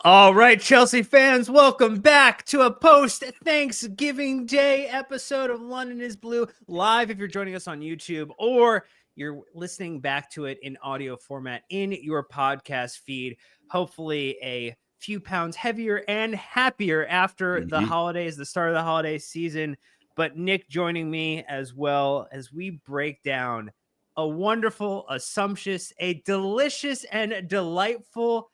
All right, Chelsea fans, welcome back to a post-Thanksgiving Day episode of London is Blue, live if you're joining us on YouTube, or you're listening back to it in audio format in your podcast feed. Hopefully a few pounds heavier and happier after the holidays, the start of the holiday season. But Nick joining me as well as we break down a wonderful, a sumptuous, a delicious, and delightful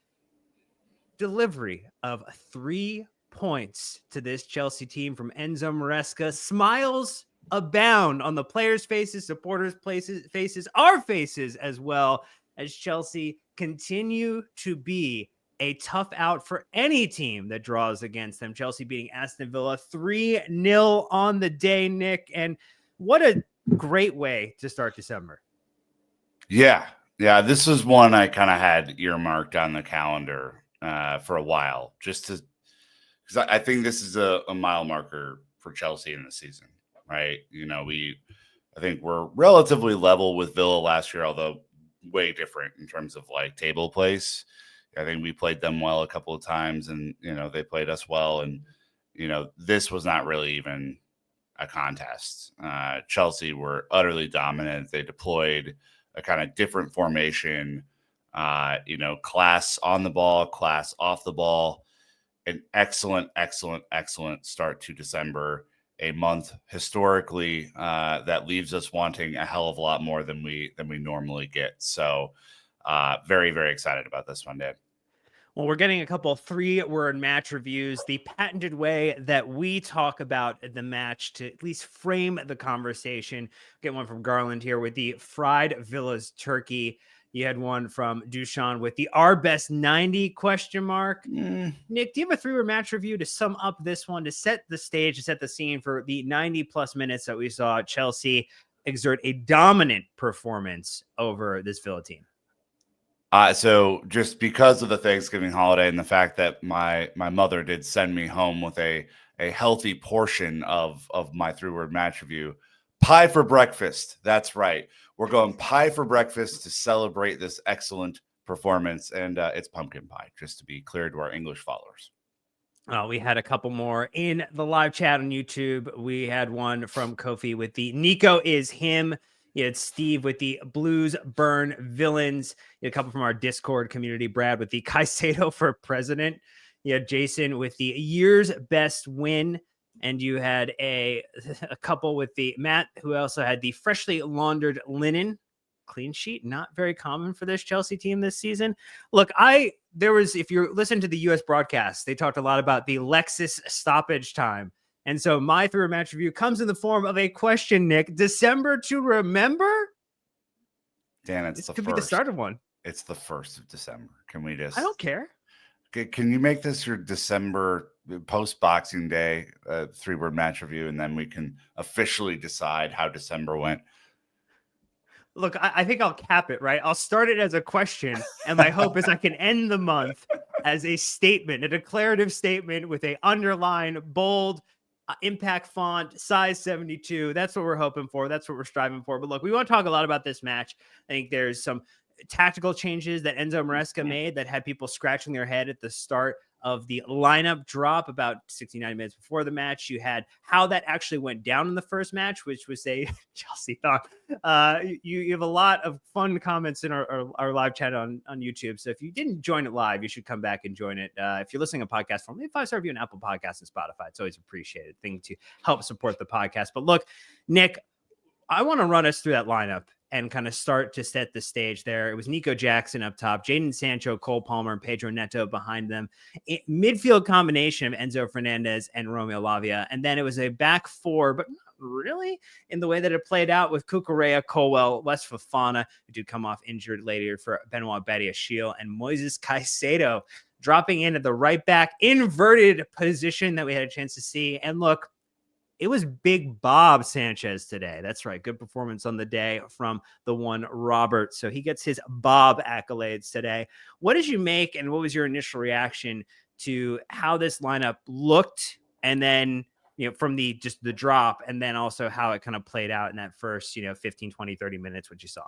delivery of 3 points to this Chelsea team from Enzo Maresca. Smiles abound on the players' faces, supporters' faces, our faces as well, as Chelsea continue to be a tough out for any team that draws against them. Chelsea beating Aston Villa 3-0 on the day, Nick. And what a great way to start December. Yeah, this is one I kind of had earmarked on the calendar for a while, just to because I think this is a mile marker for Chelsea in the season, right? I think we're relatively level with Villa last year, although way different in terms of like table place. I think we played them well a couple of times, and they played us well, and this was not really even a contest. Chelsea were utterly dominant. They deployed a kind of different formation. Class on the ball, class off the ball. An excellent start to December, a month historically that leaves us wanting a hell of a lot more than we normally get. So very, very excited about this one, Dave. Well, we're getting a couple 3-word match reviews, the patented way that we talk about the match to at least frame the conversation. Get one from Garland here with the fried Villa's turkey. You had one from Dushan with the our best 90 ? Nick, do you have a 3-word match review to sum up this one, to set the stage, to set the scene for the 90 plus minutes that we saw Chelsea exert a dominant performance over this Villa team? So just because of the Thanksgiving holiday and the fact that my mother did send me home with a healthy portion of my 3-word match review, pie for breakfast. That's right. We're going pie for breakfast to celebrate this excellent performance. And it's pumpkin pie, just to be clear to our English followers. We had a couple more in the live chat on YouTube. We had one from Kofi with the Nico is him. You had Steve with the Blues Burn Villains. You had a couple from our Discord community. Brad with the Caicedo for president. You had Jason with the year's best win. And you had a couple with the Matt, who also had the freshly laundered linen. Clean sheet, not very common for this Chelsea team this season. Look, if you listen to the US broadcast, they talked a lot about the Lexus stoppage time. And so my 3-word match review comes in the form of a question, Nick. December to remember? Dan, This could be the start of one. It's the 1st of December. Can we just... I don't care. Can you make this your December post-Boxing Day 3-word match review, and then we can officially decide how December went? Look, I think I'll cap it, right? I'll start it as a question, and my hope is I can end the month as a statement, a declarative statement with a underline, bold, impact font, size 72. That's what we're hoping for. That's what we're striving for. But look, we want to talk a lot about this match. I think there's some tactical changes that Enzo Maresca made that had people scratching their head at the start of the lineup drop about 69 minutes before the match. You had how that actually went down in the first match, which was a Chelsea thought. You have a lot of fun comments in our live chat on YouTube. So if you didn't join it live, you should come back and join it. If you're listening to podcast form, leave a 5-star review on Apple Podcasts and Spotify. It's always appreciated thing to help support the podcast. But look, Nick, I want to run us through that lineup and kind of start to set the stage there. It was Nico Jackson up top, Jadon Sancho, Cole Palmer, and Pedro Neto behind them. Midfield combination of Enzo Fernandez and Romeo Lavia. And then it was a back 4, but not really in the way that it played out with Cucurella, Colwell, West Fofana, who did come off injured later for Benoit Badiashile, and Moises Caicedo dropping in at the right back inverted position that we had a chance to see. And look, it was Big Bob Sanchez today. That's right. Good performance on the day from the one Robert. So he gets his Bob accolades today. What did you make, and what was your initial reaction to how this lineup looked? And then, from the drop, and then also how it kind of played out in that first, 15, 20, 30 minutes, what you saw?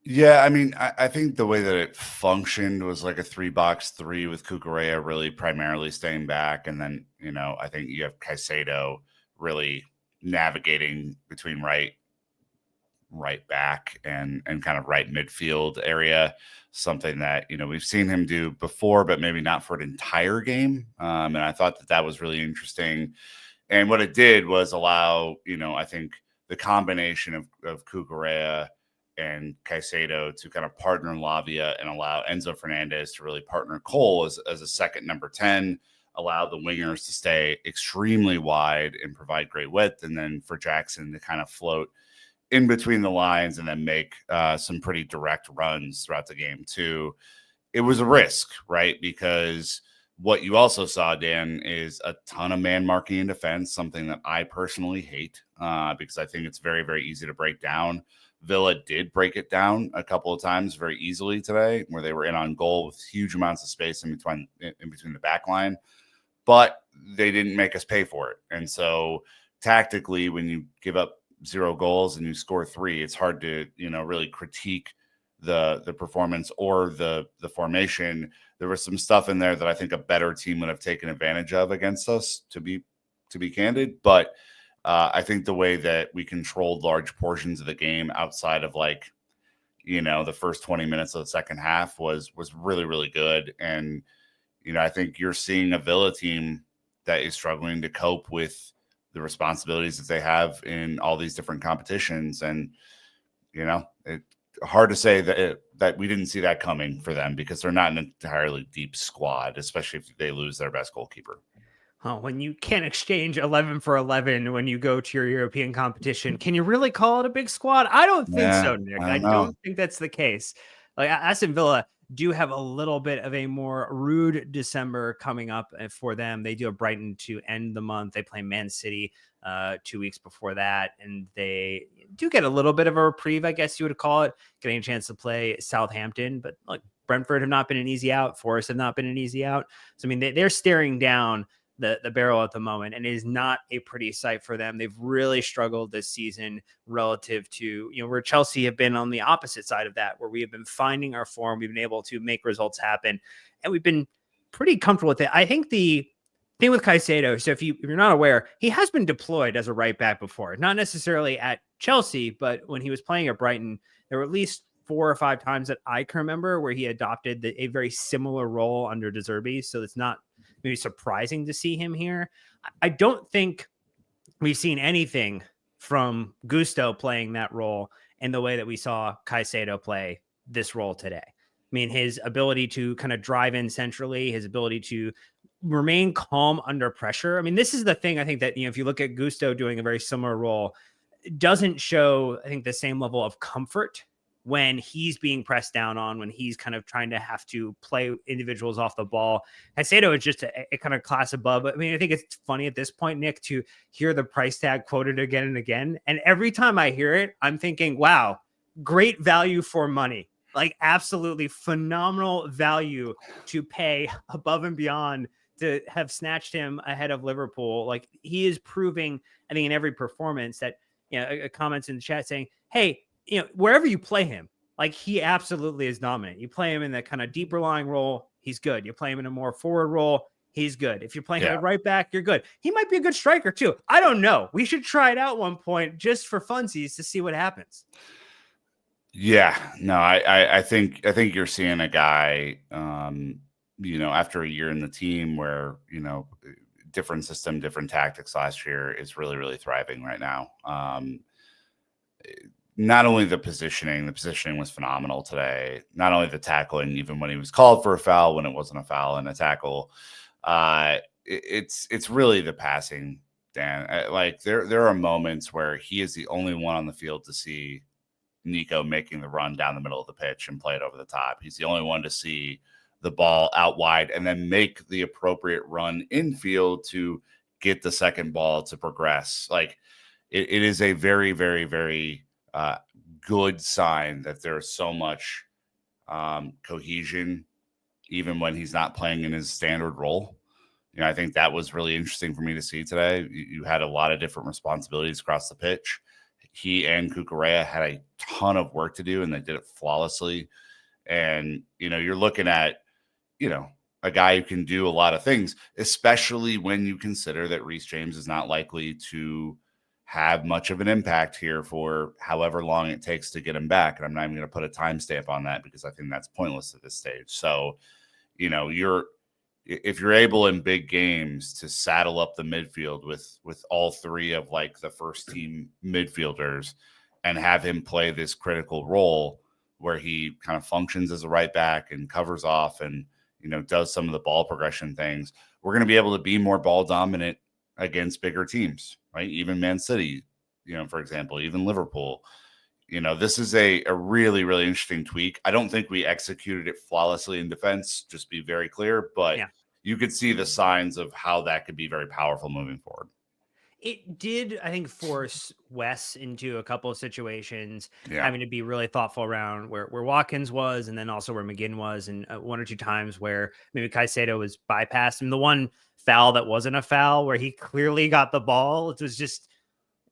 Yeah, I mean, I think the way that it functioned was like a 3-box-3 with Cucurella really primarily staying back. And then, I think you have Caicedo really navigating between right back and kind of right midfield area, something that we've seen him do before, but maybe not for an entire game. And I thought that was really interesting. And what it did was allow, I think the combination of Cucurella and Caicedo to kind of partner Lavia and allow Enzo Fernandez to really partner Cole as a second number 10, allow the wingers to stay extremely wide and provide great width, and then for Jackson to kind of float in between the lines and then make some pretty direct runs throughout the game too. It was a risk, right? Because what you also saw, Dan, is a ton of man marking in defense, something that I personally hate because I think it's very, very easy to break down. Villa did break it down a couple of times very easily today, where they were in on goal with huge amounts of space in between the back line, but they didn't make us pay for it. And so tactically, when you give up 0 goals and you score 3, it's hard to really critique the performance or the formation. There was some stuff in there that I think a better team would have taken advantage of against us, to be candid. But I think the way that we controlled large portions of the game outside of the first 20 minutes of the second half was really, really good. And I think you're seeing a Villa team that is struggling to cope with the responsibilities that they have in all these different competitions. And, it's hard to say that we didn't see that coming for them, because they're not an entirely deep squad, especially if they lose their best goalkeeper. Oh, when you can't exchange 11 for 11 when you go to your European competition, can you really call it a big squad? I don't think Yeah, so, Nick. I I don't know. don't think that's the case. Like Aston Villa do have a little bit of a more rude December coming up for them. They do have Brighton to end the month. They play Man City 2 weeks before that, and they do get a little bit of a reprieve, I guess you would call it, getting a chance to play Southampton. But like Brentford have not been an easy out. Forest have not been an easy out. So I mean, they're staring down the barrel at the moment, and it is not a pretty sight for them. They've really struggled this season relative to where Chelsea have been on the opposite side of that, where we have been finding our form, we've been able to make results happen, and we've been pretty comfortable with it. I think the thing with Caicedo, so if you're not aware, he has been deployed as a right back before, not necessarily at Chelsea, but when he was playing at Brighton, there were at least 4 or 5 times that I can remember where he adopted a very similar role under De Zerbi. So it's not maybe surprising to see him here. I don't think we've seen anything from Gusto playing that role in the way that we saw Caicedo play this role today. I mean, his ability to kind of drive in centrally, his ability to remain calm under pressure. I mean, this is the thing I think that, if you look at Gusto doing a very similar role, it doesn't show, I think, the same level of comfort when he's being pressed down on, when he's kind of trying to have to play individuals off the ball. Caicedo is just a kind of class above. I mean, I think it's funny at this point, Nick, to hear the price tag quoted again and again. And every time I hear it, I'm thinking, wow, great value for money. Like absolutely phenomenal value to pay above and beyond to have snatched him ahead of Liverpool. Like he is proving, I think, in every performance that, comments in the chat saying, hey, wherever you play him, like he absolutely is dominant. You play him in that kind of deeper lying role, he's good. You play him in a more forward role, he's good. If you're playing him at right back, you're good. He might be a good striker too. I don't know. We should try it out one point just for funsies to see what happens. Yeah, no, I think you're seeing a guy, after a year in the team where, different system, different tactics last year is really, really thriving right now. Not only the positioning was phenomenal today, not only the tackling, even when he was called for a foul, when it wasn't a foul and a tackle, it's really the passing, Dan. Like there are moments where he is the only one on the field to see Nico making the run down the middle of the pitch and play it over the top. He's the only one to see the ball out wide and then make the appropriate run infield to get the second ball to progress. Like it is a very, very, very good sign that there's so much cohesion, even when he's not playing in his standard role. I think that was really interesting for me to see today. You had a lot of different responsibilities across the pitch. he and Cucurella had a ton of work to do, and they did it flawlessly. And, you're looking at, a guy who can do a lot of things, especially when you consider that Reece James is not likely to have much of an impact here for however long it takes to get him back. And I'm not even going to put a timestamp on that because I think that's pointless at this stage. So, if you're able in big games to saddle up the midfield with all three of like the first team midfielders and have him play this critical role where he kind of functions as a right back and covers off and, does some of the ball progression things, we're going to be able to be more ball dominant against bigger teams, right? Even Man City, for example, even Liverpool. This is a really, really interesting tweak. I don't think we executed it flawlessly in defense, just be very clear, but you could see the signs of how that could be very powerful moving forward. It did, I think, force Wes into a couple of situations, Yeah. having to be really thoughtful around where Watkins was and then also where McGinn was, and one or two times where maybe Caicedo was bypassed. And the one foul that wasn't a foul where he clearly got the ball, it was just,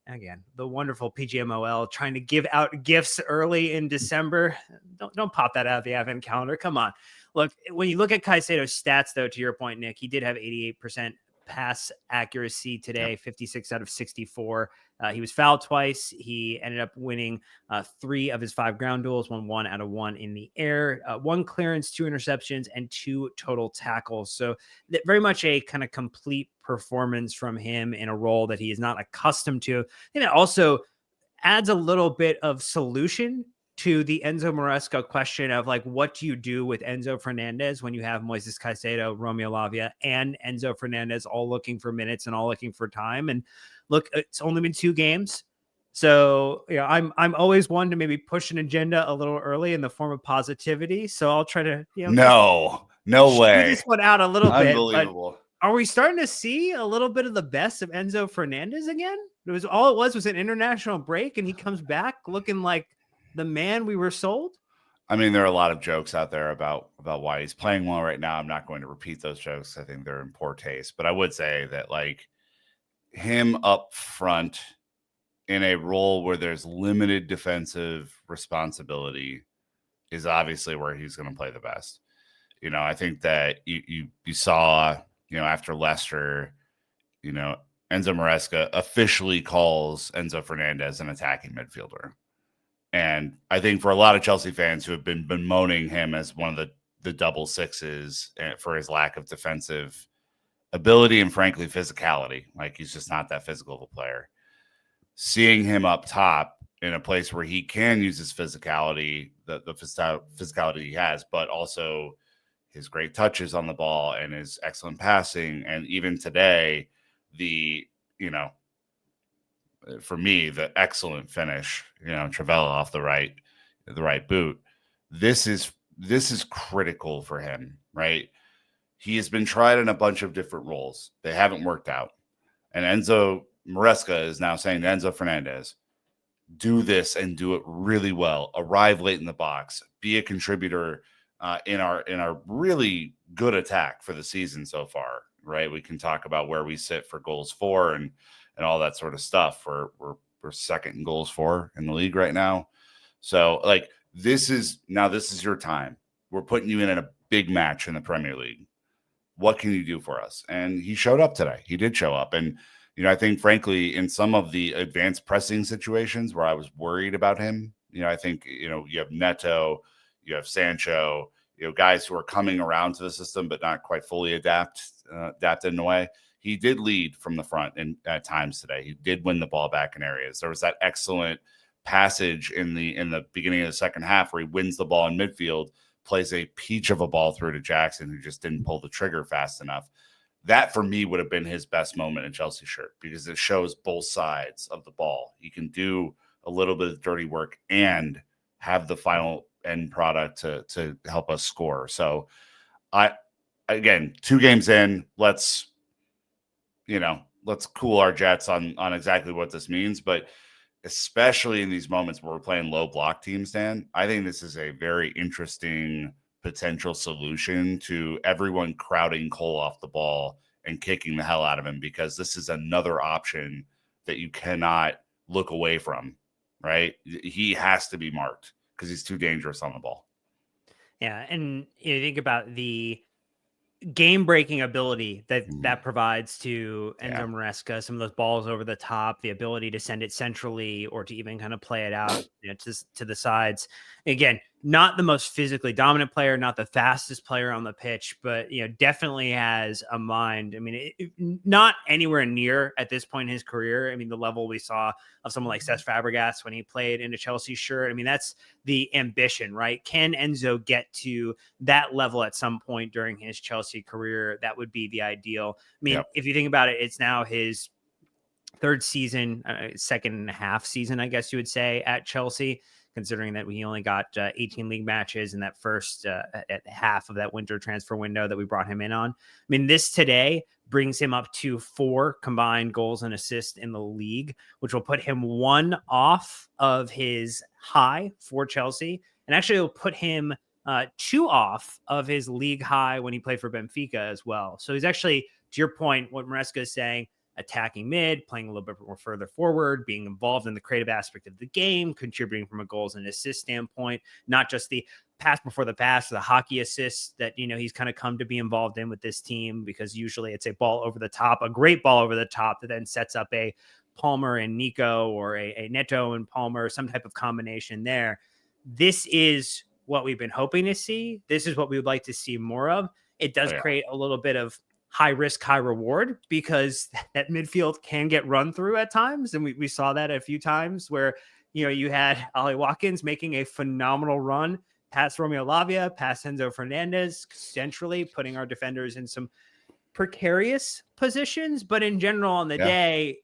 again, the wonderful PGMOL trying to give out gifts early in December. Don't pop that out of the advent calendar. Come on. Look, when you look at Caicedo's stats, though, to your point, Nick, he did have 88% pass accuracy today, 56 out of 64. He was fouled twice. He ended up winning 3 of his 5 ground duels, won 1 out of 1 in the air, 1 clearance, 2 interceptions, and 2 total tackles. So very much a kind of complete performance from him in a role that he is not accustomed to. And it also adds a little bit of solution to the Enzo Maresca question of like, what do you do with Enzo Fernandez when you have Moises Caicedo, Romeo Lavia, and Enzo Fernandez all looking for minutes and all looking for time? And look, it's only been 2 games. So, I'm always one to maybe push an agenda a little early in the form of positivity. So I'll try to, no way. This one out a little bit. Unbelievable. But are we starting to see a little bit of the best of Enzo Fernandez again? It was an international break, and he comes back looking like the man we were sold. I mean, there are a lot of jokes out there about why he's playing well right now. I'm not going to repeat those jokes. I think they're in poor taste, but I would say that like him up front in a role where there's limited defensive responsibility is obviously where he's going to play the best. I think that you saw, after Leicester, Enzo Maresca officially calls Enzo Fernandez an attacking midfielder. And I think for a lot of Chelsea fans who have been bemoaning him as one of the double sixes for his lack of defensive ability and frankly physicality, like he's just not that physical of a player, seeing him up top in a place where he can use his physicality, the physicality he has, but also his great touches on the ball and his excellent passing. And even today, for me, the excellent finish, Travella off the right boot. This is critical for him, right? He has been tried in a bunch of different roles. They haven't worked out. And Enzo Maresca is now saying to Enzo Fernandez, do this and do it really well. Arrive late in the box. Be a contributor in our really good attack for the season so far, right? We can talk about where we sit for goals for and all that sort of stuff. We're second in goals for in the league right now. So like this is your time. We're putting you in a big match in the Premier League. What can you do for us? And he showed up today. He did show up. And, I think frankly, in some of the advanced pressing situations where I was worried about him, I think, you have Neto, you have Sancho, guys who are coming around to the system, but not quite fully adapted in a way. He did lead from the front at times today. He did win the ball back in areas. There was that excellent passage in the beginning of the second half where he wins the ball in midfield, plays a peach of a ball through to Jackson, who just didn't pull the trigger fast enough. That for me would have been his best moment in Chelsea shirt because it shows both sides of the ball. He can do a little bit of dirty work and have the final end product to help us score. So again, 2 games in, let's cool our jets on exactly what this means. But especially in these moments where we're playing low block teams, Dan, I think this is a very interesting potential solution to everyone crowding Cole off the ball and kicking the hell out of him, because this is another option that you cannot look away from right? He has to be marked because he's too dangerous on the ball. Yeah, and you think about the game-breaking ability that provides to Enzo Maresca, some of those balls over the top, the ability to send it centrally or to even kind of play it out, to the sides. Again, not the most physically dominant player, not the fastest player on the pitch, but definitely has a mind. I mean, not anywhere near at this point in his career. I mean, the level we saw of someone like Cesc Fabregas when he played in a Chelsea shirt. I mean, that's the ambition, right? Can Enzo get to that level at some point during his Chelsea career? That would be the ideal. I mean, if you think about it, it's now his third season, second and a half season, I guess you would say, at Chelsea, considering that we only got 18 league matches in that first at half of that winter transfer window that we brought him in on. I mean, this today brings him up to 4 combined goals and assists in the league, which will put him 1 off of his high for Chelsea, and actually will put him 2 off of his league high when he played for Benfica as well. So he's actually, to your point, what Maresca is saying, attacking mid, playing a little bit more further forward, being involved in the creative aspect of the game, contributing from a goals and assist standpoint, not just the pass before the pass, the hockey assists that, he's kind of come to be involved in with this team, because usually it's a ball over the top, a great ball over the top that then sets up a Palmer and Nico, or a Neto and Palmer, some type of combination there. This is what we've been hoping to see. This is what we would like to see more of. It does create a little bit of high risk, high reward, because that midfield can get run through at times. And we saw that a few times where, you had Ollie Watkins making a phenomenal run past Romeo Lavia, past Enzo Fernandez, centrally putting our defenders in some precarious positions. But in general, on the day,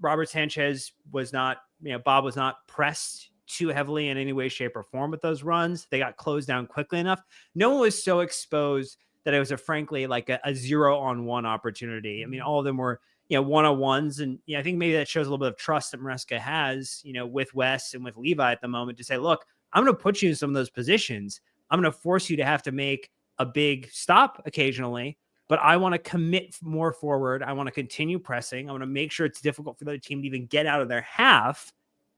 Robert Sanchez was not, Bob was not pressed too heavily in any way, shape, or form with those runs. They got closed down quickly enough. No one was so exposed that it was frankly like a 0-on-1 opportunity. I mean, all of them were, 1-on-1s. And I think maybe that shows a little bit of trust that Maresca has, with Wes and with Levi at the moment, to say, look, I'm going to put you in some of those positions. I'm going to force you to have to make a big stop occasionally, but I want to commit more forward. I want to continue pressing. I want to make sure it's difficult for the other team to even get out of their half.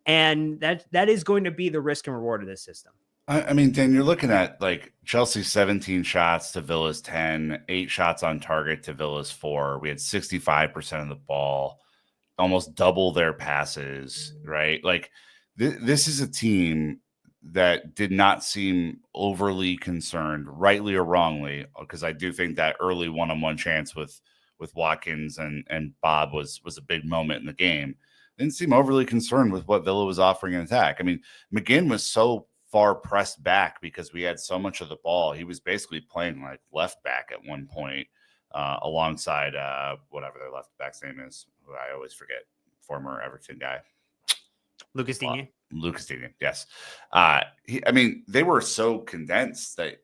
And that is going to be the risk and reward of this system. I mean, Dan, you're looking at like Chelsea 17 shots to Villa's 10, 8 shots on target to Villa's 4. We had 65% of the ball, almost double their passes, right? Like this is a team that did not seem overly concerned, rightly or wrongly, because I do think that early one-on-one chance with Watkins and Bob was a big moment in the game. Didn't seem overly concerned with what Villa was offering in attack. I mean, McGinn was so far pressed back because we had so much of the ball. He was basically playing like left back at one point, alongside whatever their left back's name is, who I always forget, former Everton guy. Lucas Digne. Lucas Digne, yes. They were so condensed that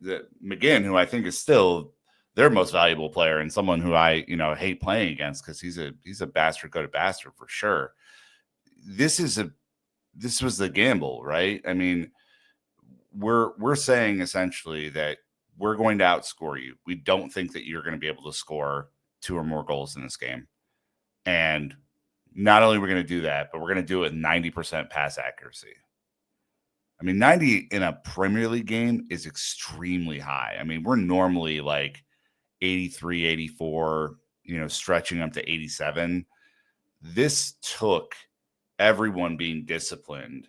McGinn, who I think is still their most valuable player and someone who I hate playing against because he's a bastard go to bastard for sure. This was the gamble, right? I mean, we're saying essentially that we're going to outscore you. We don't think that you're going to be able to score 2 or more goals in this game. And not only are we going to do that, but we're going to do it with 90% pass accuracy. I mean, 90 in a Premier League game is extremely high. I mean, we're normally like 83, 84, stretching up to 87. This took everyone being disciplined,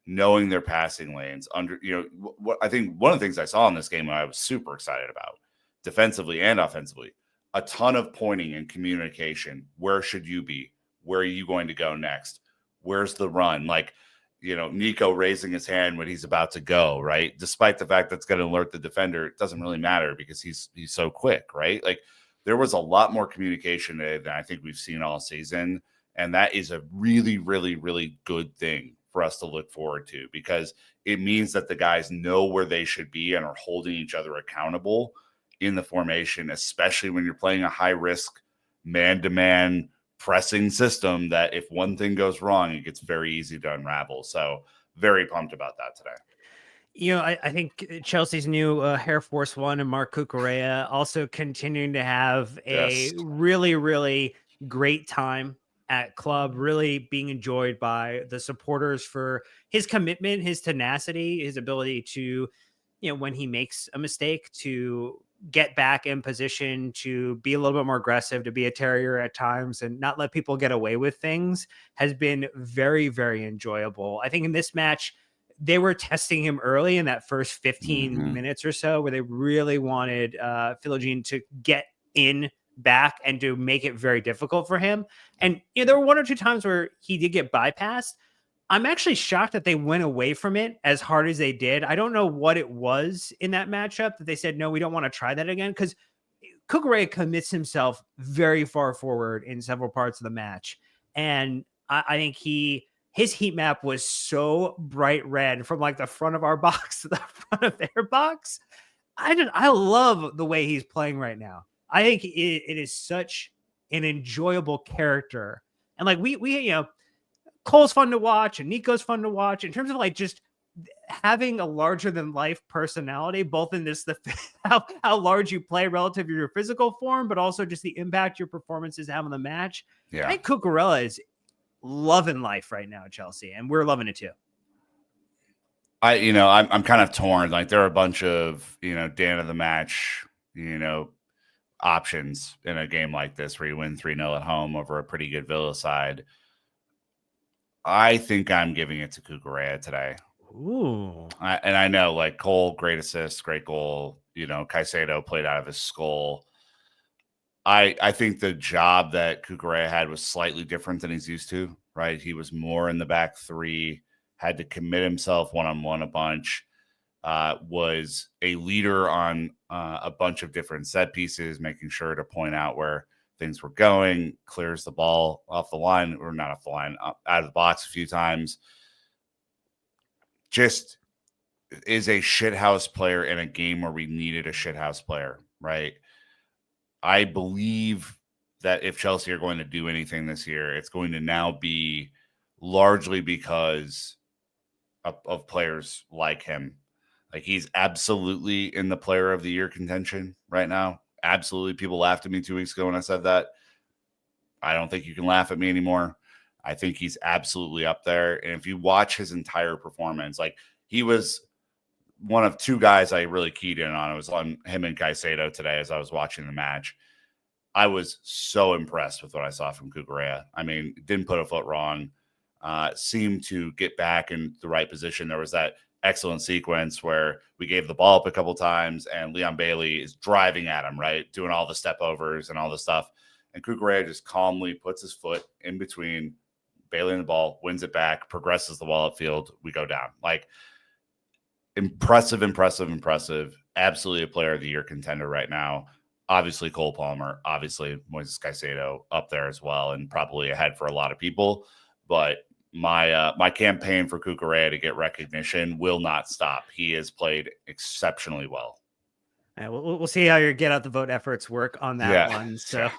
knowing their passing lanes under, what I think one of the things I saw in this game I was super excited about, defensively and offensively, a ton of pointing and communication. Where should you be? Where are you going to go next? Where's the run? Like, Nico raising his hand when he's about to go, right? Despite the fact that's going to alert the defender, it doesn't really matter because he's so quick, right? Like, there was a lot more communication today than I think we've seen all season. And that is a really, really, really good thing for us to look forward to, because it means that the guys know where they should be and are holding each other accountable in the formation, especially when you're playing a high risk man-to-man pressing system that if one thing goes wrong, it gets very easy to unravel. So very pumped about that today. I think Chelsea's new Air Force One and Mark Cucurella also continuing to have a really, really great time at club, really being enjoyed by the supporters for his commitment, his tenacity, his ability to, when he makes a mistake, to get back in position, to be a little bit more aggressive, to be a terrier at times and not let people get away with things, has been very, very enjoyable. I think in this match, they were testing him early in that first 15 minutes or so, where they really wanted Philogene to get in back and to make it very difficult for him. And there were one or two times where he did get bypassed. I'm actually shocked that they went away from it as hard as they did. I don't know what it was in that matchup that they said, no, we don't want to try that again, because Cucurella commits himself very far forward in several parts of the match. And I think his heat map was so bright red from like the front of our box to the front of their box. I love the way he's playing right now. I think it is such an enjoyable character. And like we Cole's fun to watch and Nico's fun to watch in terms of like just having a larger than life personality, both in this, how large you play relative to your physical form, but also just the impact your performances have on the match. Yeah. I think Cucurella is loving life right now at Chelsea, and we're loving it too. I'm kind of torn. Like there are a bunch of, Dan of the match, options in a game like this where you win 3-0 at home over a pretty good Villa side. I think I'm giving it to Cucurella today. Ooh. And I know, like, Cole, great assist, great goal. Caicedo played out of his skull. I think the job that Cucurella had was slightly different than he's used to, right? He was more in the back three, had to commit himself one-on-one a bunch, was a leader on a bunch of different set pieces, making sure to point out where things were going, clears the ball off the line, or not off the line, out of the box a few times. Just is a shithouse player in a game where we needed a shithouse player, right? I believe that if Chelsea are going to do anything this year, it's going to now be largely because of players like him. Like he's absolutely in the player of the year contention right now. Absolutely. People laughed at me 2 weeks ago when I said that. I don't think you can laugh at me anymore. I think he's absolutely up there. And if you watch his entire performance, like he was one of two guys I really keyed in on. It was on him and Caicedo today as I was watching the match. I was so impressed with what I saw from Cucurella. I mean, didn't put a foot wrong. Seemed to get back in the right position. There was that excellent sequence where we gave the ball up a couple times and Leon Bailey is driving at him, right? Doing all the step overs and all the stuff. And Cucurella just calmly puts his foot in between Bailey and the ball, wins it back, progresses the ball upfield. We go down. Like impressive. Absolutely a player of the year contender right now. Obviously Cole Palmer, obviously Moises Caicedo up there as well, and probably ahead for a lot of people. But my campaign for Cucurella to get recognition will not stop. He has played exceptionally well. Yeah, we'll see how your get out the vote efforts work on that one. So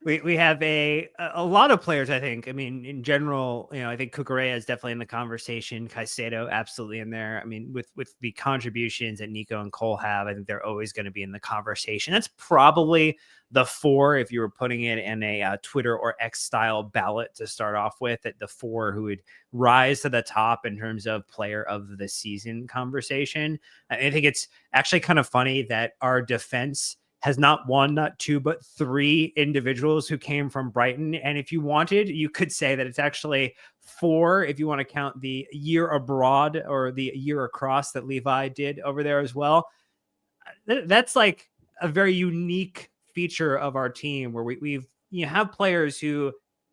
we have a lot of players, I think. I mean, in general, I think Cucurella is definitely in the conversation. Caicedo absolutely in there. I mean, with the contributions that Nico and Cole have, I think they're always going to be in the conversation. That's probably the four, if you were putting it in a Twitter or X style ballot to start off with, at the four who would rise to the top in terms of player of the season conversation. I think it's actually kind of funny that our defense has not one, not two, but three individuals who came from Brighton. And if you wanted, you could say that it's actually four, if you want to count the year abroad or the year across that Levi did over there as well. That's like a very unique feature of our team where we've have players who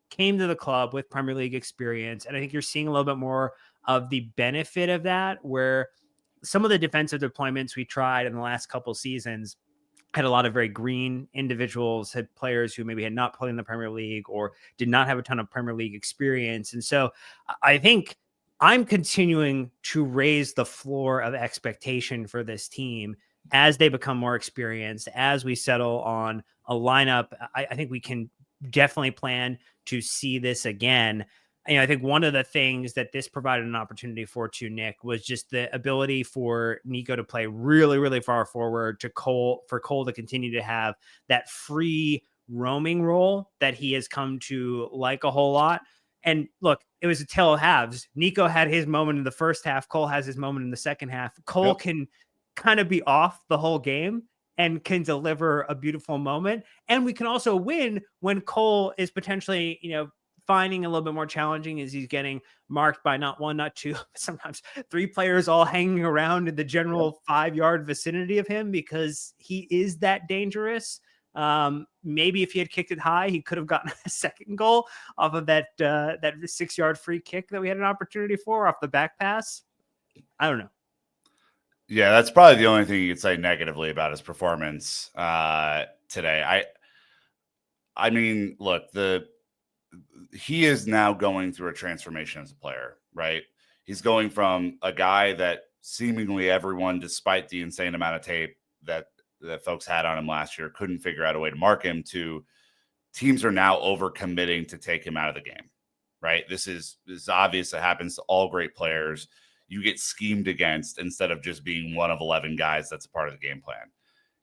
came to the club with Premier League experience. And I think you're seeing a little bit more of the benefit of that, where some of the defensive deployments we tried in the last couple seasons had a lot of very green individuals, had players who maybe had not played in the Premier League or did not have a ton of Premier League experience. And so I think I'm continuing to raise the floor of expectation for this team as they become more experienced, as we settle on a lineup. I think we can definitely plan to see this again. I think one of the things that this provided an opportunity for to Nick was just the ability for Nico to play really, really far forward, for Cole to continue to have that free roaming role that he has come to like a whole lot. And look, it was a tale of halves. Nico had his moment in the first half. Cole has his moment in the second half. Cole can kind of be off the whole game and can deliver a beautiful moment. And we can also win when Cole is potentially, finding a little bit more challenging as he's getting marked by not one, not two, but sometimes three players all hanging around in the general 5-yard vicinity of him because he is that dangerous. Maybe if he had kicked it high, he could have gotten a second goal off of that 6-yard free kick that we had an opportunity for off the back pass. I don't know. Yeah, that's probably the only thing you could say negatively about his performance today. I mean, look, he is now going through a transformation as a player, right? He's going from a guy that seemingly everyone, despite the insane amount of tape that folks had on him last year, couldn't figure out a way to mark him, to teams are now overcommitting to take him out of the game, right? This is obvious. It happens to all great players. You get schemed against instead of just being one of 11 guys that's a part of the game plan.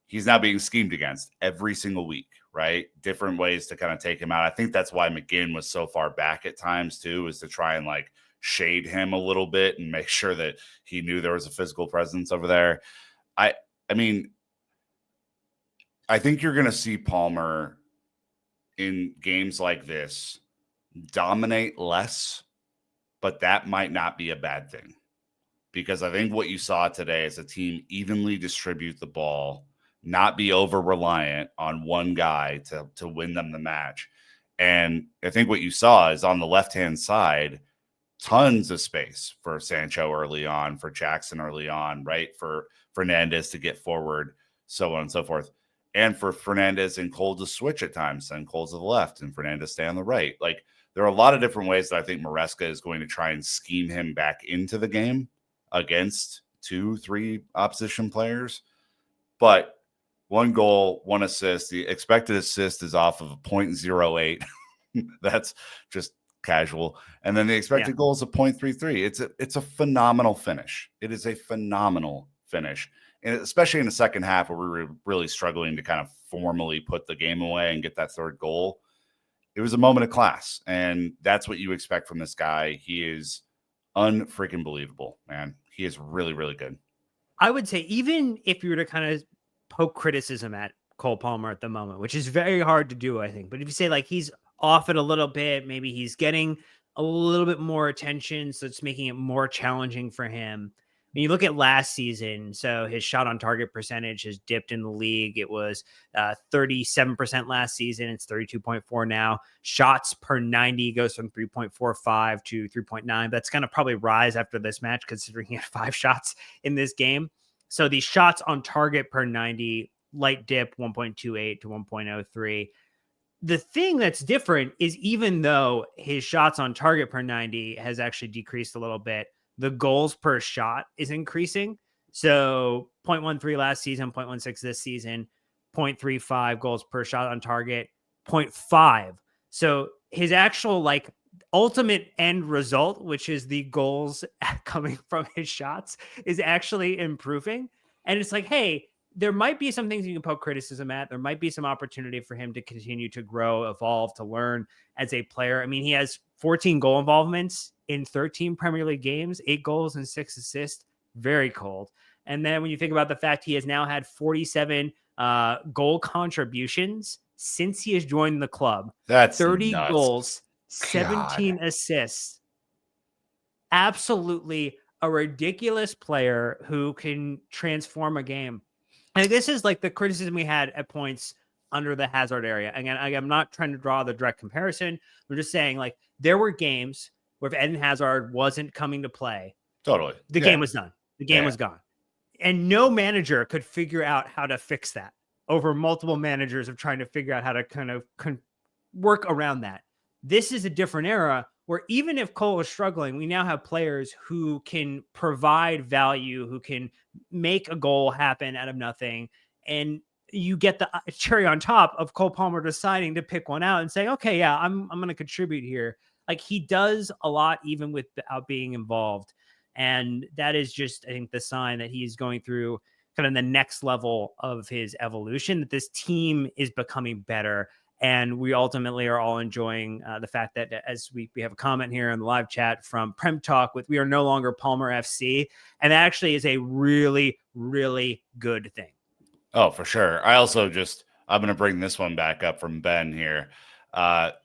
He's now being schemed against every single week, right? Different ways to kind of take him out. I think that's why McGinn was so far back at times too, is to try and like shade him a little bit and make sure that he knew there was a physical presence over there. I mean, I think you're going to see Palmer in games like this dominate less, but that might not be a bad thing, because I think what you saw today is a team evenly distribute the ball, not be over reliant on one guy to win them the match. And I think what you saw is on the left-hand side, tons of space for Sancho early on, for Jackson early on, right? For Fernandez to get forward, so on and so forth. And for Fernandez and Cole to switch at times, and Cole to the left and Fernandez stay on the right. Like, there are a lot of different ways that I think Maresca is going to try and scheme him back into the game against 2-3 opposition players. But 1 goal, 1 assist. The expected assist is off of a 0.08. That's just casual. And then the expected goal is a 0.33. It's a phenomenal finish. It is a phenomenal finish. And especially in the second half, where we were really struggling to kind of formally put the game away and get that third goal, it was a moment of class. And that's what you expect from this guy. He is unfreaking believable, man. He is really, really good. I would say, even if you were to kind of poke criticism at Cole Palmer at the moment, which is very hard to do, I think, but if you say like he's off it a little bit, maybe he's getting a little bit more attention, so it's making it more challenging for him. When you look at last season, so his shot on target percentage has dipped in the league. It was 37% last season. It's 32.4 now. Shots per 90 goes from 3.45 to 3.9. That's going to probably rise after this match, considering he had 5 shots in this game. So the shots on target per 90, light dip 1.28 to 1.03. The thing that's different is, even though his shots on target per 90 has actually decreased a little bit, the goals per shot is increasing. So 0.13 last season, 0.16 this season, 0.35 goals per shot on target, 0.5. So his actual like ultimate end result, which is the goals coming from his shots, is actually improving. And it's like, hey, there might be some things you can poke criticism at. There might be some opportunity for him to continue to grow, evolve, to learn as a player. I mean, he has 14 goal involvements in 13 Premier League games, 8 goals and 6 assists. Very cold. And then when you think about the fact he has now had 47 goal contributions since he has joined the club, that's 30 nuts. Goals, 17 assists. Absolutely a ridiculous player who can transform a game. And this is like the criticism we had at points under the Hazard area. Again, I'm not trying to draw the direct comparison. We're just saying, like, there were games where if Eden Hazard wasn't coming to play, totally, the game was done. The game was gone. And no manager could figure out how to fix that, over multiple managers of trying to figure out how to kind of work around that. This is a different era where even if Cole is struggling, we now have players who can provide value, who can make a goal happen out of nothing. And you get the cherry on top of Cole Palmer deciding to pick one out and say, okay, yeah, I'm going to contribute here. Like, he does a lot even without being involved. And that is just, I think, the sign that he's going through kind of the next level of his evolution, that this team is becoming better And we ultimately are all enjoying the fact that as we have a comment here in the live chat from Prem Talk with we are no longer Palmer FC. And that actually is a really, really good thing. Oh, for sure. I'm going to bring this one back up from Ben here.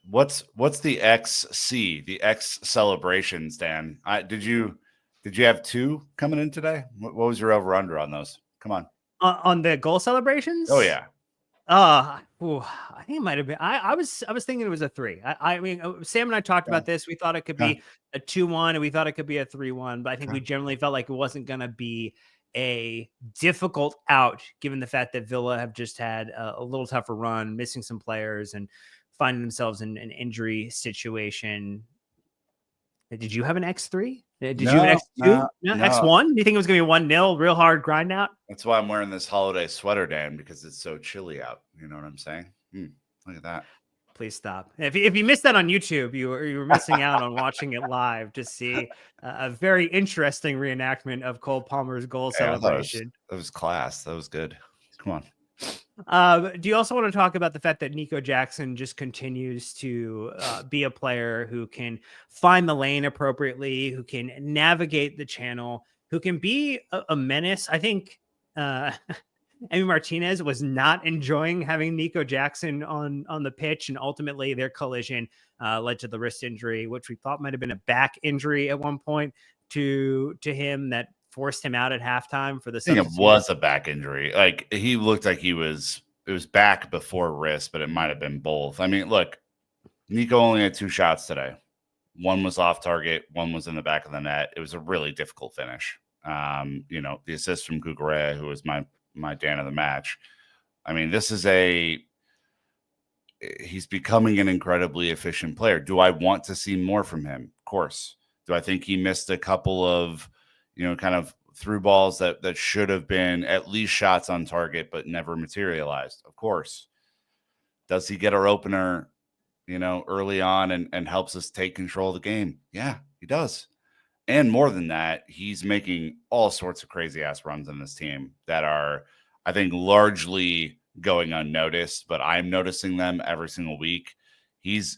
What's the XC, the X celebrations, Dan? Did you have two coming in today? What was your over under on those? Come on the goal celebrations? Oh yeah. I think it might have been. I was thinking it was a 3. I mean, Sam and I talked about this. We thought it could be a 2-1, and we thought it could be a 3-1. But I think we generally felt like it wasn't going to be a difficult out, given the fact that Villa have just had a little tougher run, missing some players, and finding themselves in an injury situation. Did you have an X3? Did you have an X2? No, X1? Do you think it was going to be 1-0, real hard grind out? That's why I'm wearing this holiday sweater, Dan, because it's so chilly out. You know what I'm saying? Look at that. Please stop. If you missed that on YouTube, you were missing out on watching it live to see a very interesting reenactment of Cole Palmer's goal celebration. That was class. That was good. Come on. Do you also want to talk about the fact that Nico Jackson just continues to be a player who can find the lane appropriately, who can navigate the channel, who can be a menace? I think Emi Martinez was not enjoying having Nico Jackson on the pitch, and ultimately their collision led to the wrist injury, which we thought might have been a back injury at one point to him that forced him out at halftime for the I think it was a back injury. Like he looked like it was back before wrist, but it might have been both. I mean, look, Nico only had 2 shots today. One was off target, one was in the back of the net. It was a really difficult finish. The assist from Gugare, who was my Dan of the match. I mean, he's becoming an incredibly efficient player. Do I want to see more from him? Of course. Do I think he missed a couple of kind of through balls that should have been at least shots on target, but never materialized? Of course. Does he get our opener, early on and helps us take control of the game? Yeah, he does. And more than that, he's making all sorts of crazy ass runs in this team that are, I think, largely going unnoticed, but I'm noticing them every single week. He's,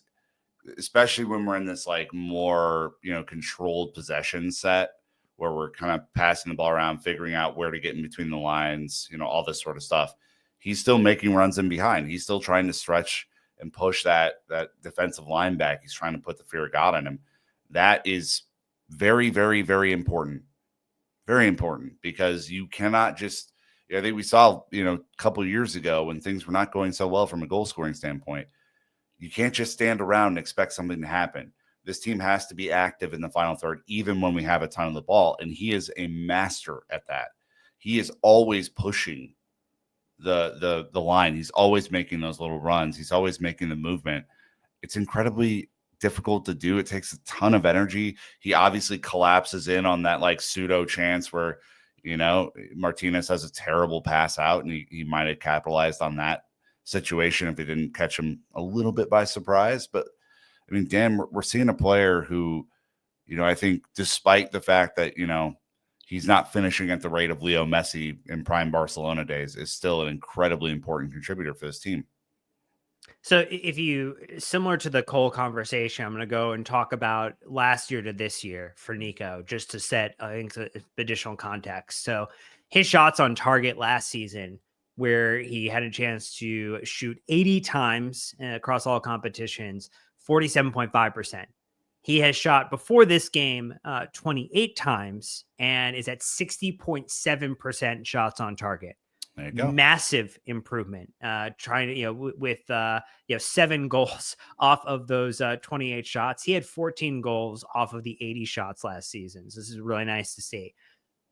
especially when we're in this like more, controlled possession set, where we're kind of passing the ball around, figuring out where to get in between the lines, all this sort of stuff. He's still making runs in behind. He's still trying to stretch and push that defensive line back. He's trying to put the fear of God in him. That is very, very, very important. Very important, because you cannot just, I think we saw, a couple of years ago when things were not going so well from a goal scoring standpoint, you can't just stand around and expect something to happen. This team has to be active in the final third, even when we have a ton of the ball. And he is a master at that. He is always pushing the line. He's always making those little runs. He's always making the movement. It's incredibly difficult to do. It takes a ton of energy. He obviously collapses in on that like pseudo chance where, Martinez has a terrible pass out, and he might have capitalized on that situation if he didn't catch him a little bit by surprise. But I mean, Dan, we're seeing a player who, I think despite the fact that, he's not finishing at the rate of Leo Messi in prime Barcelona days, is still an incredibly important contributor for this team. So if you, similar to the Cole conversation, I'm going to go and talk about last year to this year for Nico, just to set, I think, additional context. So his shots on target last season, where he had a chance to shoot 80 times across all competitions, 47.5%. He has shot before this game 28 times and is at 60.7% shots on target. There you go. Massive improvement. Trying to, with 7 goals off of those 28 shots. He had 14 goals off of the 80 shots last season. So this is really nice to see.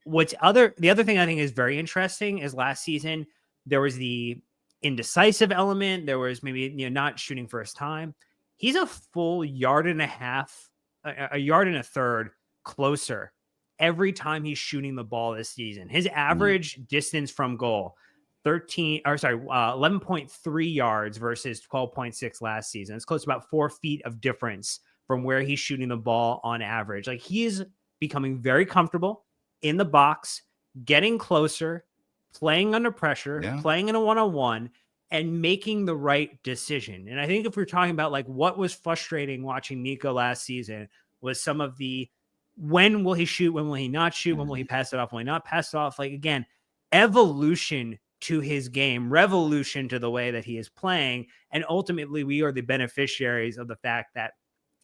The other thing I think is very interesting is last season there was the indecisive element. There was maybe not shooting first time. He's a full yard and a half, a yard and a third closer every time he's shooting the ball this season. His average distance from goal, 11.3 yards versus 12.6 last season. It's close to about 4 feet of difference from where he's shooting the ball on average. Like, he is becoming very comfortable in the box, getting closer, playing under pressure, playing in a one-on-one. and making the right decision. And I think if we're talking about like what was frustrating watching Nico last season was some of the when will he shoot, when will he not shoot, when will he pass it off, will he not pass it off? Like again, evolution to his game, revolution to the way that he is playing. And ultimately, we are the beneficiaries of the fact that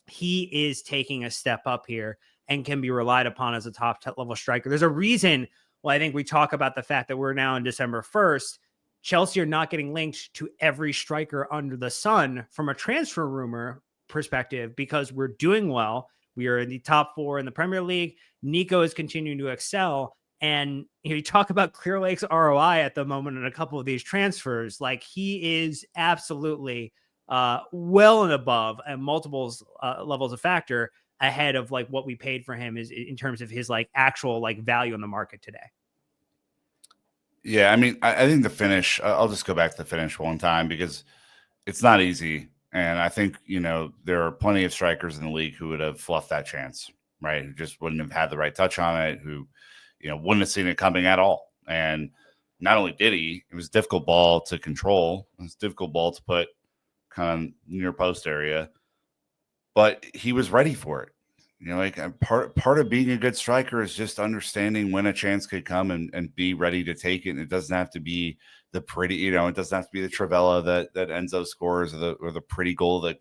he is taking a step up here and can be relied upon as a top level striker. There's a reason why I think we talk about the fact that we're now on December 1st. Chelsea are not getting linked to every striker under the sun from a transfer rumor perspective because we're doing well. We are in the top 4 in the Premier League. Nico is continuing to excel. And you talk about Clear Lake's ROI at the moment in a couple of these transfers. Like he is absolutely well and above and multiples levels of factor ahead of like what we paid for him is in terms of his like actual like value in the market today. Yeah, I mean, I think the finish, I'll just go back to the finish one time because it's not easy. And I think, there are plenty of strikers in the league who would have fluffed that chance, right? Who just wouldn't have had the right touch on it, who, wouldn't have seen it coming at all. And not only did he, it was a difficult ball to control. It was a difficult ball to put kind of near post area, but he was ready for it. Like part of being a good striker is just understanding when a chance could come and be ready to take it. And it doesn't have to be the pretty, it doesn't have to be the Travella that Enzo scores or the pretty goal that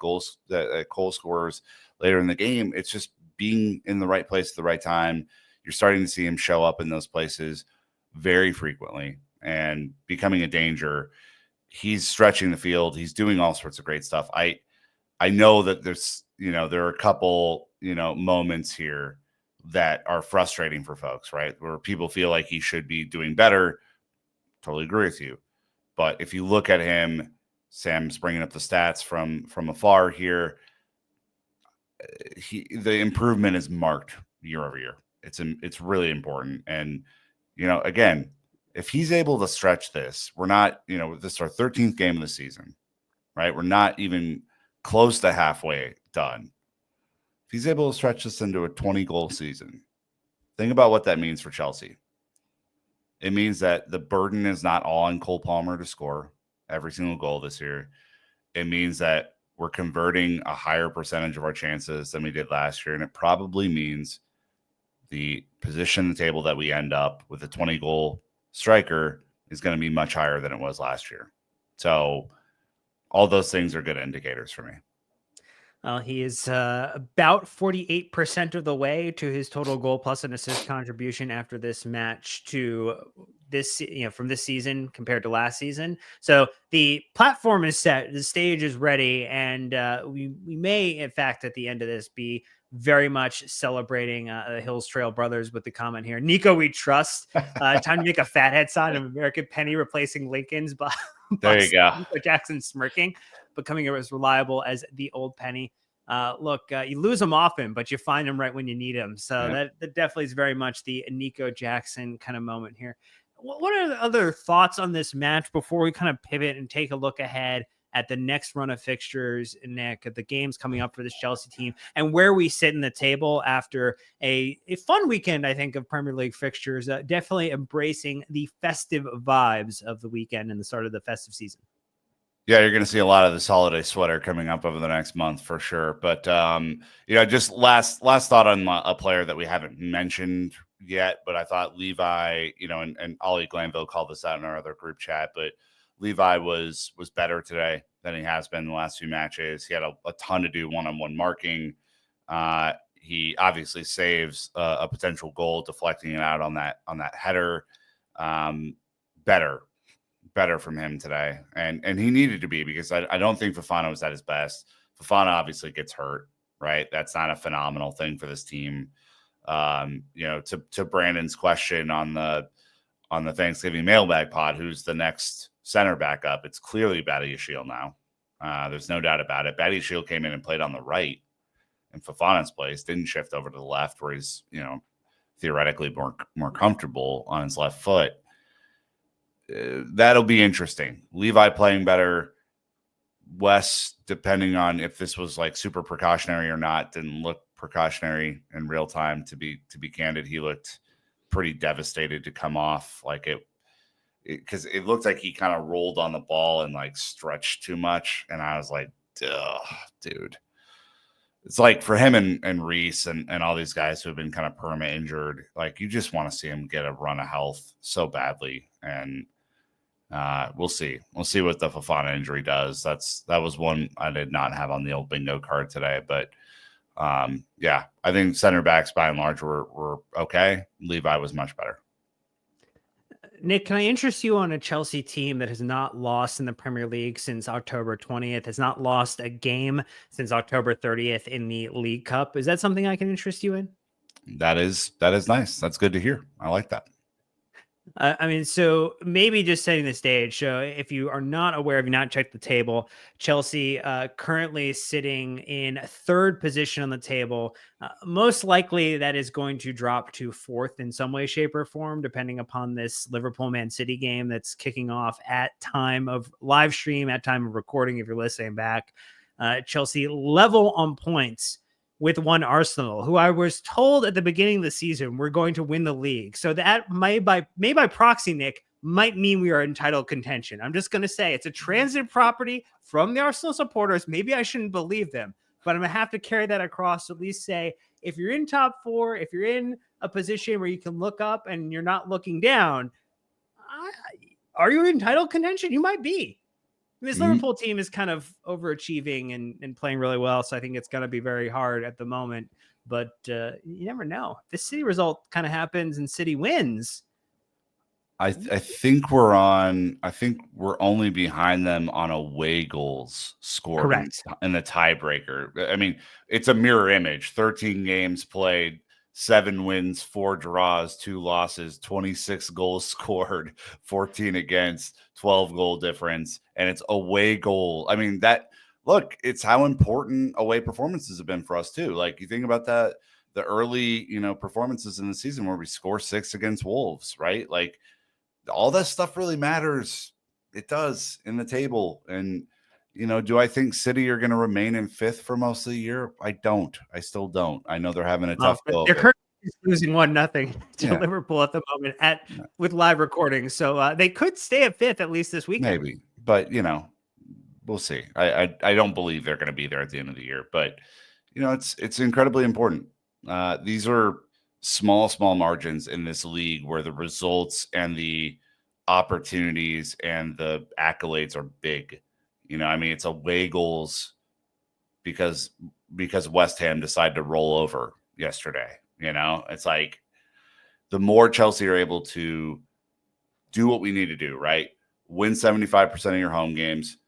Cole scores later in the game. It's just being in the right place at the right time. You're starting to see him show up in those places very frequently and becoming a danger. He's stretching the field. He's doing all sorts of great stuff. I know that there's, there are a couple, moments here that are frustrating for folks, right? Where people feel like he should be doing better. Totally agree with you. But if you look at him, Sam's bringing up the stats from afar here. The improvement is marked year over year. It's really important. And, again, if he's able to stretch this, we're not, this is our 13th game of the season, right? We're not even close to halfway done. If he's able to stretch this into a 20-goal season, think about what that means for Chelsea. It means that the burden is not all on Cole Palmer to score every single goal this year. It means that we're converting a higher percentage of our chances than we did last year. And it probably means the position on the table that we end up with a 20-goal striker is going to be much higher than it was last year. So all those things are good indicators for me. He is about 48% of the way to his total goal plus an assist contribution after this match to this, from this season compared to last season. So the platform is set, the stage is ready, and we may, in fact, at the end of this, be very much celebrating the Hills Trail brothers with the comment here. Nico, we trust. Time to make a fathead sign of American Penny replacing Lincoln's. But there you go. Nico Jackson smirking, becoming as reliable as the old Penny. Look, you lose them often, but you find them right when you need them. So that definitely is very much the Nico Jackson kind of moment here. What are the other thoughts on this match before we kind of pivot and take a look ahead at the next run of fixtures, Nick, at the games coming up for this Chelsea team and where we sit in the table after a fun weekend, I think, of Premier League fixtures, definitely embracing the festive vibes of the weekend and the start of the festive season. Yeah, you're going to see a lot of this holiday sweater coming up over the next month for sure. But, just last thought on a player that we haven't mentioned yet, but I thought Levi, and Ollie Glanville called this out in our other group chat, but Levi was better today than he has been in the last few matches. He had a ton to do one-on-one marking. He obviously saves a potential goal, deflecting it out on that header. Better from him today. And he needed to be, because I don't think Fofana was at his best. Fofana obviously gets hurt, right? That's not a phenomenal thing for this team. To Brandon's question on the Thanksgiving mailbag pod, who's the next center back up? It's clearly Battershield now. There's no doubt about it. Battershield came in and played on the right in Fofana's place, didn't shift over to the left where he's, theoretically more comfortable on his left foot. That'll be interesting. Levi playing better. Wes, depending on if this was like super precautionary or not, didn't look precautionary in real time. To be candid, he looked pretty devastated to come off. Like because it looked like he kind of rolled on the ball and like stretched too much. And I was like, dude. It's like for him and Reese and all these guys who have been kind of perma injured, like you just want to see him get a run of health so badly. And we'll see. We'll see what the Fofana injury does. That was one I did not have on the old bingo card today. But yeah, I think center backs by and large were okay. Levi was much better. Nick, can I interest you on a Chelsea team that has not lost in the Premier League since October 20th, has not lost a game since October 30th in the League Cup? Is that something I can interest you in? That is nice. That's good to hear. I like that. I mean, so maybe just setting the stage. So if you are not aware, if you've not checked the table, Chelsea currently sitting in third position on the table. Most likely that is going to drop to fourth in some way, shape, or form, depending upon this Liverpool-Man City game that's kicking off at time of live stream, at time of recording, if you're listening back. Chelsea level on points with one Arsenal, who I was told at the beginning of the season we're going to win the league. So that may by proxy, Nick, might mean we are in title contention. I'm just going to say it's a transit property from the Arsenal supporters. Maybe I shouldn't believe them, but I'm going to have to carry that across to at least say, if you're in top four, if you're in a position where you can look up and you're not looking down, are you in title contention? You might be. This Liverpool team is kind of overachieving and playing really well, so I think it's going to be very hard at the moment. But you never know. If the City result kind of happens and City wins, I think we're only behind them on away goals scored in the tiebreaker. I mean, it's a mirror image. 13 games played, 7 wins, 4 draws, 2 losses, 26 goals scored, 14 against, 12 goal difference, and it's away goal. I mean, it's how important away performances have been for us too. Like you think about that, the early, performances in the season where we score 6 against Wolves, right? Like all that stuff really matters. It does in the table. And, do I think City are going to remain in 5th for most of the year? I don't. I still don't. I know they're having a tough go. They're currently losing 1-0 to Liverpool at the moment with live recording. So they could stay at 5th at least this weekend. Maybe, but we'll see. I don't believe they're going to be there at the end of the year, but it's incredibly important. These are small margins in this league where the results and the opportunities and the accolades are big. I mean, it's away goals because West Ham decided to roll over yesterday. It's like the more Chelsea are able to do what we need to do, right? Win 75% of your home games,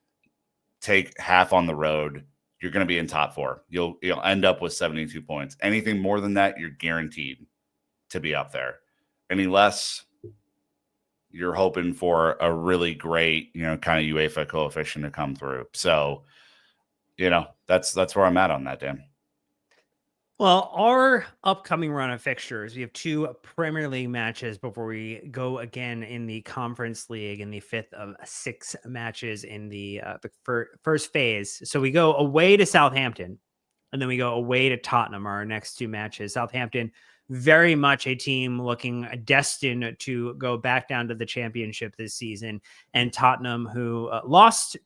take half on the road, you're going to be in top 4. You'll end up with 72 points. Anything more than that, you're guaranteed to be up there. Any less, you're hoping for a really great, kind of UEFA coefficient to come through. So, that's where I'm at on that, Dan. Well, our upcoming run of fixtures, we have 2 Premier League matches before we go again in the Conference League in the 5th of 6 matches in the first phase. So we go away to Southampton, and then we go away to Tottenham, our next 2 matches. Southampton, very much a team looking destined to go back down to the Championship this season, and Tottenham, who they lost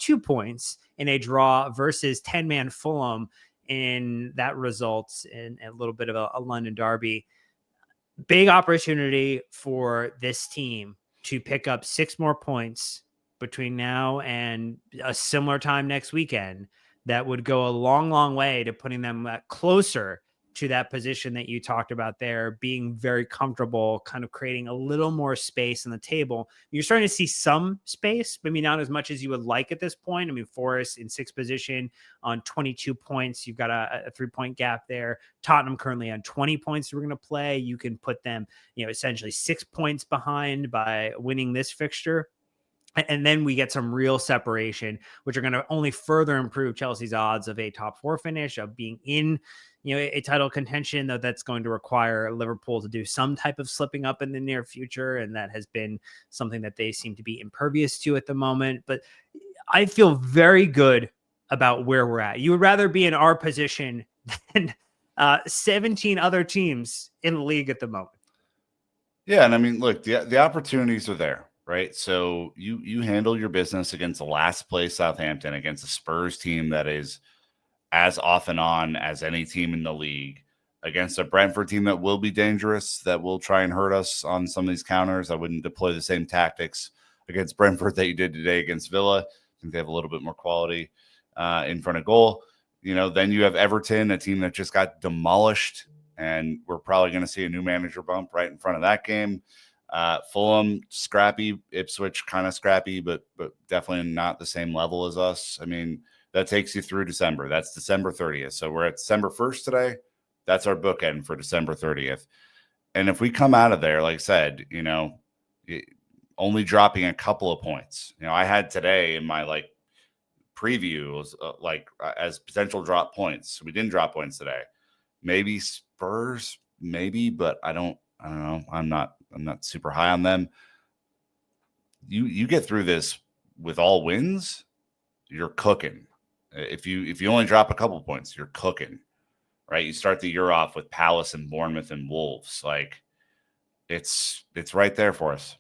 2 points in a draw versus 10-man Fulham. In that results in a little bit of a London derby. Big opportunity for this team to pick up 6 more points between now and a similar time next weekend. That would go a long way to putting them closer to that position that you talked about there, being very comfortable, kind of creating a little more space on the table. You're starting to see some space, maybe not as much as you would like at this point. I mean, Forest in 6th position on 22 points. You've got a 3-point gap there. Tottenham currently on 20 points. We're going to play. You can put them, essentially 6 points behind by winning this fixture. And then we get some real separation, which are going to only further improve Chelsea's odds of a top 4 finish, of being in, a title contention, though that's going to require Liverpool to do some type of slipping up in the near future. And that has been something that they seem to be impervious to at the moment. But I feel very good about where we're at. You would rather be in our position than 17 other teams in the league at the moment. Yeah, and I mean, look, the opportunities are there, right? So you handle your business against the last place Southampton, against a Spurs team that is as off and on as any team in the league, against a Brentford team that will be dangerous, that will try and hurt us on some of these counters. I wouldn't deploy the same tactics against Brentford that you did today against Villa. I think they have a little bit more quality in front of goal. Then you have Everton, a team that just got demolished, and we're probably going to see a new manager bump right in front of that game. Fulham, scrappy. Ipswich, kind of scrappy, but definitely not the same level as us. I mean, that takes you through December. That's December 30th. So we're at December 1st today. That's our bookend for December 30th. And if we come out of there, like I said, only dropping a couple of points. I had today in my preview was as potential drop points. We didn't drop points today. Maybe Spurs, maybe, but I don't know. I'm not super high on them. You get through this with all wins, you're cooking. If you only drop a couple points, you're cooking, right? You start the year off with Palace and Bournemouth and Wolves. It's right there for us.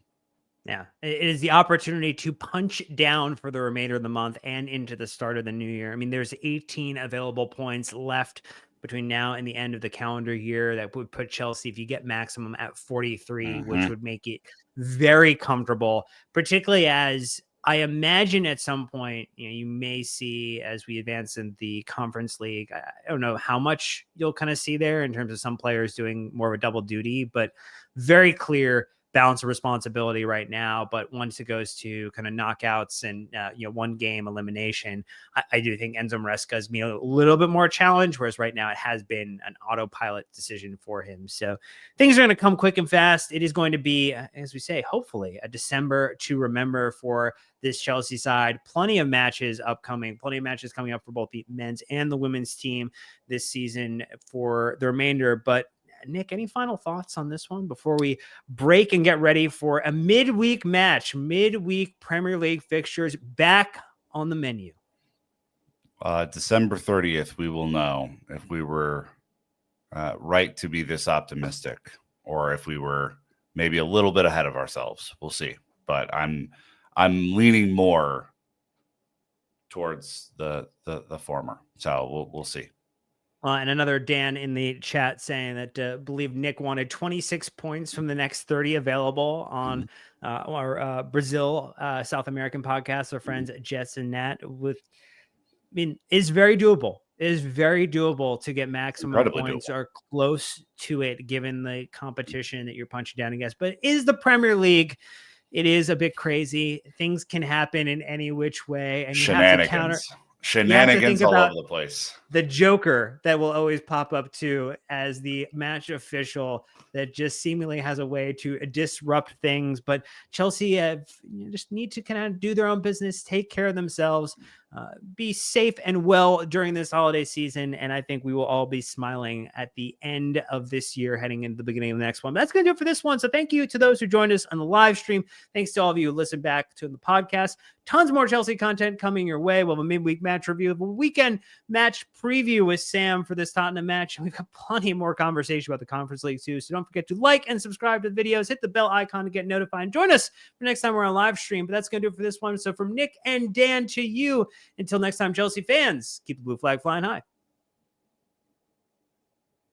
Yeah, it is the opportunity to punch down for the remainder of the month and into the start of the new year. I mean, there's 18 available points left between now and the end of the calendar year that would put Chelsea, if you get maximum, at 43, which would make it very comfortable, particularly as I imagine at some point, you may see as we advance in the Conference League. I don't know how much you'll kind of see there in terms of some players doing more of a double duty, but very clear balance of responsibility right now. But once it goes to kind of knockouts and one game elimination, I do think Enzo Maresca is being a little bit more challenged, whereas right now it has been an autopilot decision for him. So things are going to come quick and fast. It is going to be, as we say, hopefully a December to remember for this Chelsea side. Plenty of matches upcoming, plenty of matches coming up for both the men's and the women's team this season for the remainder. But Nick, any final thoughts on this one before we break and get ready for a midweek match, midweek Premier League fixtures back on the menu? December 30th, we will know if we were right to be this optimistic or if we were maybe a little bit ahead of ourselves. We'll see. But I'm leaning more towards the former. So we'll see. And another Dan in the chat saying that believe Nick wanted 26 points from the next 30 available on our Brazil South American podcast. Our friends Jets and Nat is very doable. It is very doable to get maximum Incredibly points doable. or close to it, given the competition that you're punching down against. But is the Premier League? It is a bit crazy. Things can happen in any which way, and you have to counter. Shenanigans all over the place. The Joker that will always pop up too as the match official that just seemingly has a way to disrupt things. But Chelsea just need to kind of do their own business, take care of themselves, be safe and well during this holiday season. And I think we will all be smiling at the end of this year, heading into the beginning of the next one. But that's going to do it for this one. So thank you to those who joined us on the live stream. Thanks to all of you who listened back to the podcast. Tons more Chelsea content coming your way. We'll have a midweek match review, a weekend match preview with Sam for this Tottenham match. And we've got plenty more conversation about the Conference League too. So don't forget to like and subscribe to the videos, hit the bell icon to get notified, and join us for next time we're on live stream. But that's going to do it for this one. So from Nick and Dan to you, until next time, Chelsea fans, keep the blue flag flying high.